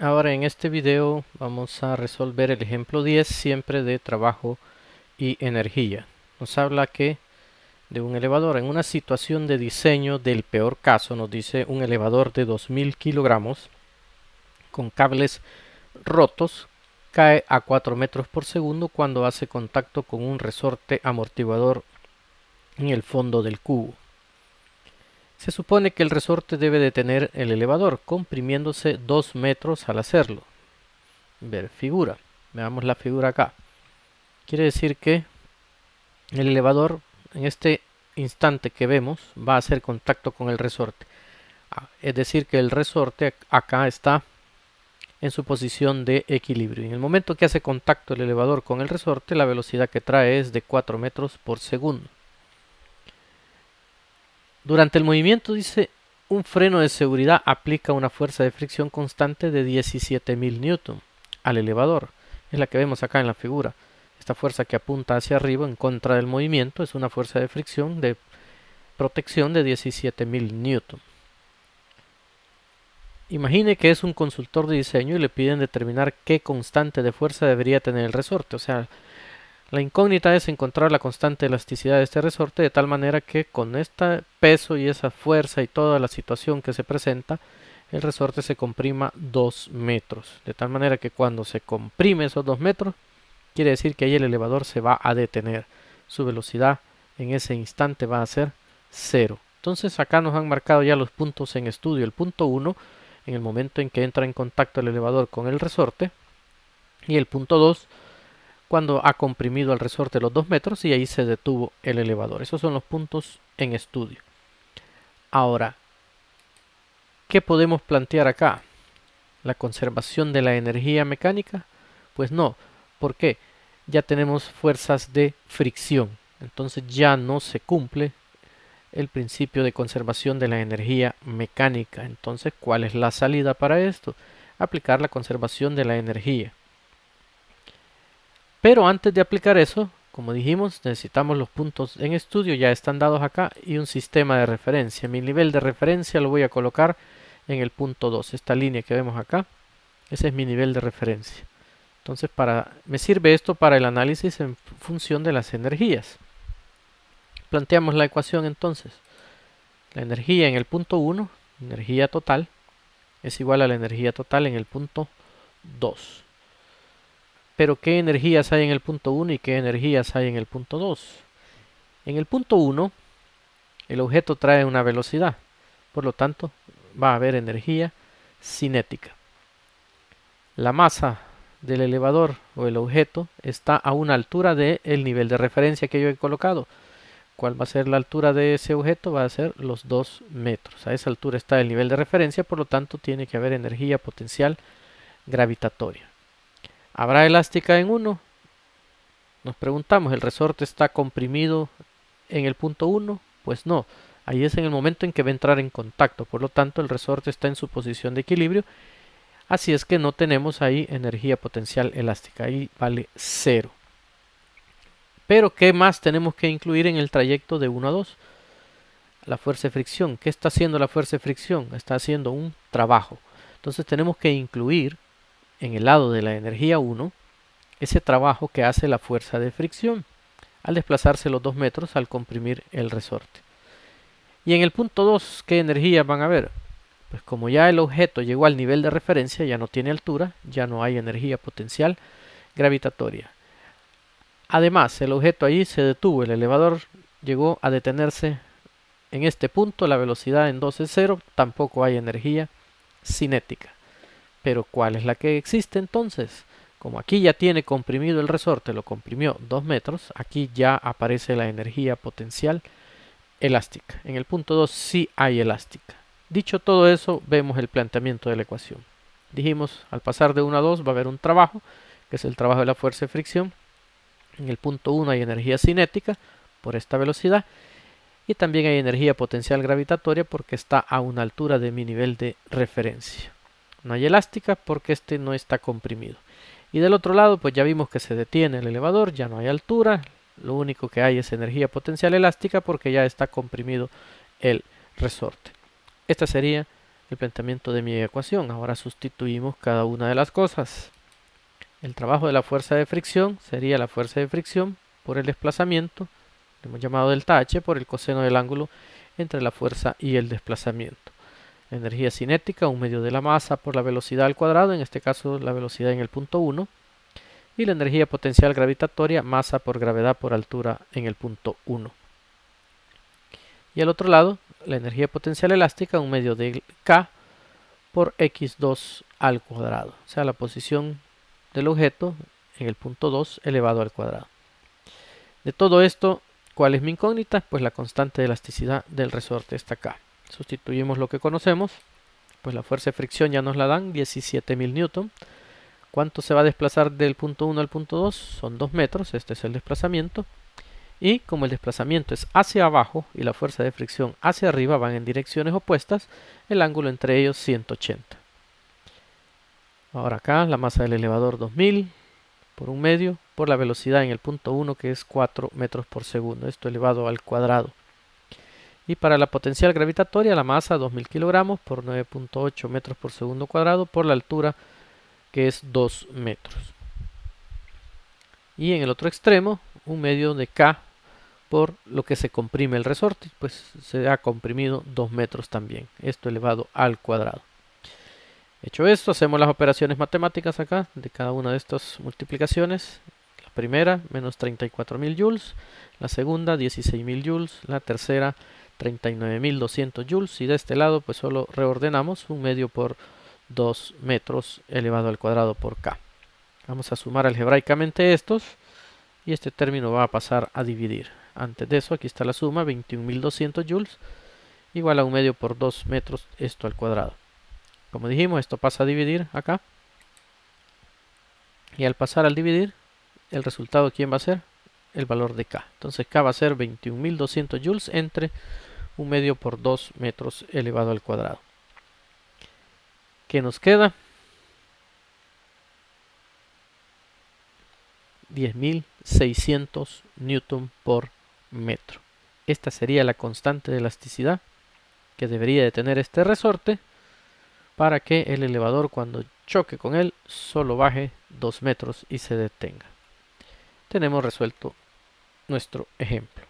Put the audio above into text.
Ahora en este video vamos a resolver el ejemplo 10 siempre de trabajo y energía. Nos habla que de un elevador en una situación de diseño del peor caso, nos dice un elevador de 2000 kilogramos con cables rotos cae a 4 metros por segundo cuando hace contacto con un resorte amortiguador en el fondo del cubo. Se supone que el resorte debe detener el elevador comprimiéndose 2 metros al hacerlo. Ver figura. Veamos la figura acá. Quiere decir que el elevador en este instante que vemos va a hacer contacto con el resorte. Es decir que el resorte acá está en su posición de equilibrio. En el momento que hace contacto el elevador con el resorte, la velocidad que trae es de 4 metros por segundo. Durante el movimiento, dice, un freno de seguridad aplica una fuerza de fricción constante de 17.000 newton al elevador. Es la que vemos acá en la figura. Esta fuerza que apunta hacia arriba en contra del movimiento es una fuerza de fricción de protección de 17.000 newton. Imagine que es un consultor de diseño y le piden determinar qué constante de fuerza debería tener el resorte. O sea, la incógnita es encontrar la constante de elasticidad de este resorte de tal manera que con este peso y esa fuerza y toda la situación que se presenta, el resorte se comprima 2 metros. De tal manera que cuando se comprime esos 2 metros, quiere decir que ahí el elevador se va a detener. Su velocidad en ese instante va a ser 0. Entonces acá nos han marcado ya los puntos en estudio. El punto 1 en el momento en que entra en contacto el elevador con el resorte. Y el punto 2 cuando ha comprimido el resorte los 2 metros y ahí se detuvo el elevador. Esos son los puntos en estudio. Ahora, ¿qué podemos plantear acá? ¿La conservación de la energía mecánica? Pues no. ¿Por qué? Ya tenemos fuerzas de fricción. Entonces ya no se cumple el principio de conservación de la energía mecánica. Entonces, ¿cuál es la salida para esto? Aplicar la conservación de la energía. Pero antes de aplicar eso, como dijimos, necesitamos los puntos en estudio, ya están dados acá, y un sistema de referencia. Mi nivel de referencia lo voy a colocar en el punto 2. Esta línea que vemos acá, ese es mi nivel de referencia. Entonces, me sirve esto para el análisis en función de las energías. Planteamos la ecuación entonces. La energía en el punto 1, energía total, es igual a la energía total en el punto 2. Pero ¿qué energías hay en el punto 1 y qué energías hay en el punto 2? En el punto 1, el objeto trae una velocidad, por lo tanto, va a haber energía cinética. La masa del elevador o el objeto está a una altura del nivel de referencia que yo he colocado. ¿Cuál va a ser la altura de ese objeto? Va a ser los 2 metros. A esa altura está el nivel de referencia, por lo tanto, tiene que haber energía potencial gravitatoria. ¿Habrá elástica en 1? Nos preguntamos, ¿el resorte está comprimido en el punto 1? Pues no, ahí es en el momento en que va a entrar en contacto, por lo tanto el resorte está en su posición de equilibrio, así es que no tenemos ahí energía potencial elástica, ahí vale 0. Pero ¿qué más tenemos que incluir en el trayecto de 1 a 2? La fuerza de fricción. ¿Qué está haciendo la fuerza de fricción? Está haciendo un trabajo. Entonces tenemos que incluir en el lado de la energía 1 ese trabajo que hace la fuerza de fricción al desplazarse los 2 metros al comprimir el resorte. Y en el punto 2, ¿qué energías van a haber? Pues como ya el objeto llegó al nivel de referencia, ya no tiene altura, ya no hay energía potencial gravitatoria. Además, el objeto allí se detuvo, el elevador llegó a detenerse en este punto, la velocidad en 2 es 0, tampoco hay energía cinética. Pero ¿cuál es la que existe entonces? Como aquí ya tiene comprimido el resorte, lo comprimió 2 metros, aquí ya aparece la energía potencial elástica. En el punto 2 sí hay elástica. Dicho todo eso, vemos el planteamiento de la ecuación. Dijimos, al pasar de 1 a 2 va a haber un trabajo, que es el trabajo de la fuerza de fricción. En el punto 1 hay energía cinética por esta velocidad. Y también hay energía potencial gravitatoria porque está a una altura de mi nivel de referencia. No hay elástica porque este no está comprimido. Y del otro lado, pues ya vimos que se detiene el elevador, ya no hay altura. Lo único que hay es energía potencial elástica porque ya está comprimido el resorte. Esta sería el planteamiento de mi ecuación. Ahora sustituimos cada una de las cosas. El trabajo de la fuerza de fricción sería la fuerza de fricción por el desplazamiento, lo hemos llamado delta H, por el coseno del ángulo entre la fuerza y el desplazamiento. La energía cinética, un medio de la masa por la velocidad al cuadrado, en este caso la velocidad en el punto 1. Y la energía potencial gravitatoria, masa por gravedad por altura en el punto 1. Y al otro lado, la energía potencial elástica, un medio de K por x2 al cuadrado. O sea, la posición del objeto en el punto 2 elevado al cuadrado. De todo esto, ¿cuál es mi incógnita? Pues la constante de elasticidad del resorte está acá. Sustituimos lo que conocemos, pues la fuerza de fricción ya nos la dan, 17.000 newton. ¿Cuánto se va a desplazar del punto 1 al punto 2? Son 2 metros, este es el desplazamiento. Y como el desplazamiento es hacia abajo y la fuerza de fricción hacia arriba, van en direcciones opuestas, el ángulo entre ellos 180. Ahora acá la masa del elevador 2000 por un medio por la velocidad en el punto 1 que es 4 metros por segundo, esto elevado al cuadrado. Y para la potencial gravitatoria la masa 2000 kilogramos por 9.8 metros por segundo cuadrado por la altura que es 2 metros. Y en el otro extremo un medio de K por lo que se comprime el resorte, pues se ha comprimido 2 metros también, esto elevado al cuadrado. Hecho esto, hacemos las operaciones matemáticas acá de cada una de estas multiplicaciones. La primera, menos 34.000 joules, la segunda, 16.000 joules, la tercera, 39.200 joules, y de este lado pues solo reordenamos un medio por 2 metros elevado al cuadrado por K. Vamos a sumar algebraicamente estos y este término va a pasar a dividir. Antes de eso, aquí está la suma, 21.200 joules igual a un medio por 2 metros, esto al cuadrado. Como dijimos, esto pasa a dividir acá. Y al pasar al dividir, el resultado, ¿quién va a ser? El valor de K. Entonces K va a ser 21.200 joules entre un medio por 2 metros elevado al cuadrado. ¿Qué nos queda? 10.600 newton por metro. Esta sería la constante de elasticidad que debería de tener este resorte para que el elevador cuando choque con él solo baje 2 metros y se detenga. Tenemos resuelto nuestro ejemplo.